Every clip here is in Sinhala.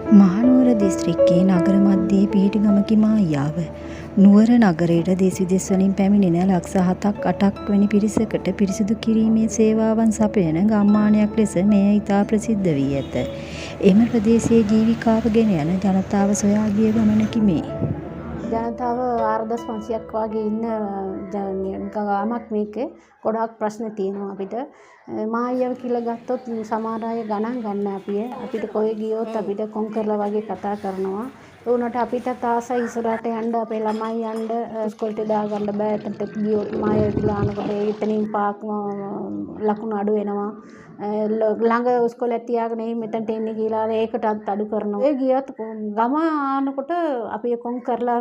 මහනුවර දිස්ත්‍රික්කයේ නගර මධ්‍යයේ පිහිටි ගමකි මායියාව. නුවර නගරයට දෙස් විදෙස් වලින් පැමිණෙන ලක්ෂ 7-8ක් වැනි පිරිසකට පිරිසිදු කිරීමේ සේවාවන් සපයන ගම්මානයක් ලෙස මෙය ඉතා ප්‍රසිද්ධ වී ඇත. එම ප්‍රදේශයේ ජීවිකාව ගෙන යන ජනතාව සොයා ගිය ගමනකි මේ. ජනතාව 4500ක් වගේ ඉන්න ගමක් මේකේ. ගොඩාක් ප්‍රශ්න තියෙනවා අපිට. මායියාව කියලා ගත්තොත් සමහර අය ගණන් ගන්න අපිට කොහෙ ගියොත් අපිට කොන්කර්ලා වගේ කතා කරනවා. ඒ වුණාට අපිට ආසයි ඉස්සරහට යන්න අපේ ළමයි යන්න ඉස්කෝලේට දාගන්න බෑ. එතනට ගියොත් මායියාව කියලා අහනකොට එතනින් පාක් ලකුණු අඩු වෙනවා. ළඟ ඉස්කෝලේ තියාගෙන මෙතනට එන්නේ කියලා ඒකටත් අඩු කරනවා. ඒ ගියත් ගම ආනකොට අපි කොන්කර්ලා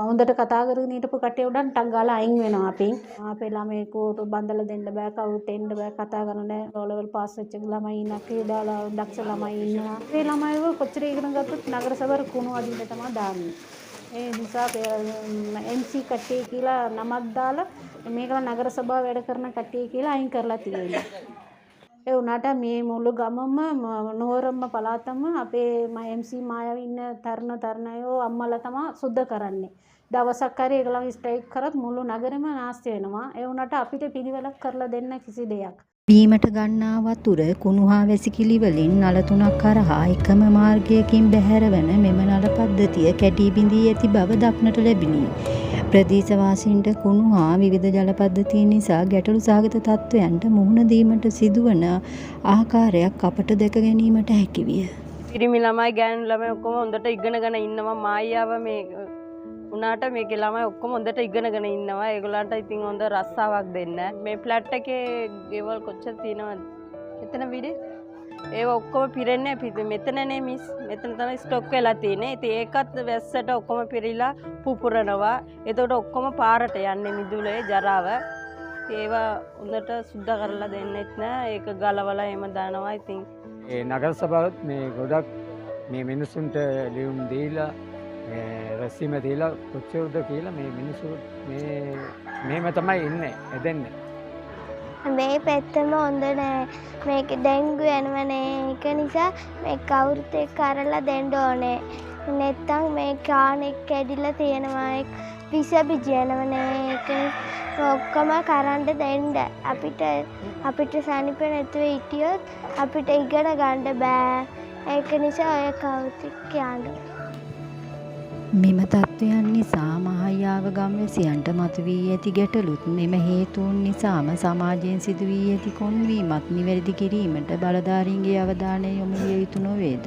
හොඳට කතා කරගෙන හිටපු කට්ටිය උඩන් ටක් ගාලා අයින් වෙනවා අපි. අපේ ළමයෙකුට බඳලා දෙන්න බෑ, කවුරුත් එන්න බෑ, කතා කරන්න බෑ. ලෝ ලෙවල් පාස් වෙච්ච ළමයි ඉන්නවා, ක්‍රීඩාලා දක්ෂ ළමයි ඉන්නවා. ඒ ළමයිව කොච්චර ඉගෙන ගත්තොත් නගර සභාවේ කුණු අදින්න තමයි දාන්නේ. ඒ නිසා MC කට්ටිය කියලා නමක් දාලා මේක නගර සභාව වැඩ කරන කට්ටිය කියලා අයින් කරලා තියෙනවා. ඒ වුණාට මේ මුළු ගමම නුවරම පළාතම අපේ MC මායාව ඉන්න තරුණයෝ අම්මලා තමයි සුද්ධ කරන්නේ. දවසක් හරි ඒගොල්ලන් ස්ට්‍රයික් කරත් මුළු නගරෙම නාස්ති වෙනවා. ඒ වුණාට අපිට පිළිවෙලක් කරලා දෙන්න කිසි දෙයක්. බීමට ගන්නා වතුර කුණු හා වැසිකිලි වලින් නල තුනක් කරහා එකම මාර්ගයකින් බැහැරවන මෙම නල පද්ධතිය කැටි බිඳී ඇති බව දක්නට ලැබිණි. ප්‍රදේශවාසීන්ට කුණු හා විවිධ ජල පද්ධතීන් නිසා ගැටලු සහගත තත්ත්වයන්ට මුහුණ දීමට සිදුවන ආකාරයක් අපට දැක ගැනීමට හැකි විය. පිරිමි ළමයි ගෑනු ළමයි ඔක්කොම හොඳට ඉගෙනගෙන ඉන්නවා. මායියාව මේ උනාට මේකේ ළමයි ඔක්කොම හොඳට ඉගෙනගෙන ඉන්නවා. ඒගොල්ලන්ට ඉතින් හොඳ රස්සාවක් දෙන්න. මේ ෆ්ලැට් එකේ ගෙවල් කොච්චර තියෙනවද? එතන විදිහ ඒව ඔක්කොම පිරෙන්නේ මෙතනනේ මිස්. මෙතන තමයි ස්ටොක් වෙලා තියෙන්නේ. ඉතින් ඒකත් වැස්සට ඔක්කොම පිරීලා පුපුරනවා. එතකොට ඔක්කොම පාරට යන්නේ මිදුලේ ජරාව. ඒවා හොඳට සුද්ධ කරලා දෙන්නෙත් නෑ. ඒක ගලවලා එහෙම දානවා. ඉතින් ඒ නගර සභාවත් මේ ගොඩක් මේ මිනිසුන්ට ලියුම් දීලා රැස්වීම දීලා කොච්චරද කියලා මේ මිනිස්සු මේම තමයි ඉන්නේ එදෙන්නේ. මේ පැත්තම හොඳ නෑ. මේක ඩෙන්ගු යනවනේ. ඒක නිසා මේ කවුරුත් එක්ක අරලා දෙන්න ඕනේ. නැත්තම් මේ කාණෙක් කැඩිලා තියෙනවා. විස බිජයනවනේ. ඒක ඔක්කොම කරන්න දෙන්න. අපිට සනිප නැතුව හිටියොත් අපිට ඉගෙන ගන්න බෑ. ඒක නිසා ඔය කවුරුත් කියන්නේ මෙම තත්ත්වයන් නිසා මහයාව ගම්වැසියන්ට මතුවී ඇති ගැටලුත් මෙම හේතුන් නිසාම සමාජයෙන් සිදු වී ඇති කොන්වීමත් නිවැරදි කිරීමට බලධාරීන්ගේ අවධානය යොමු විය යුතු නොවේද?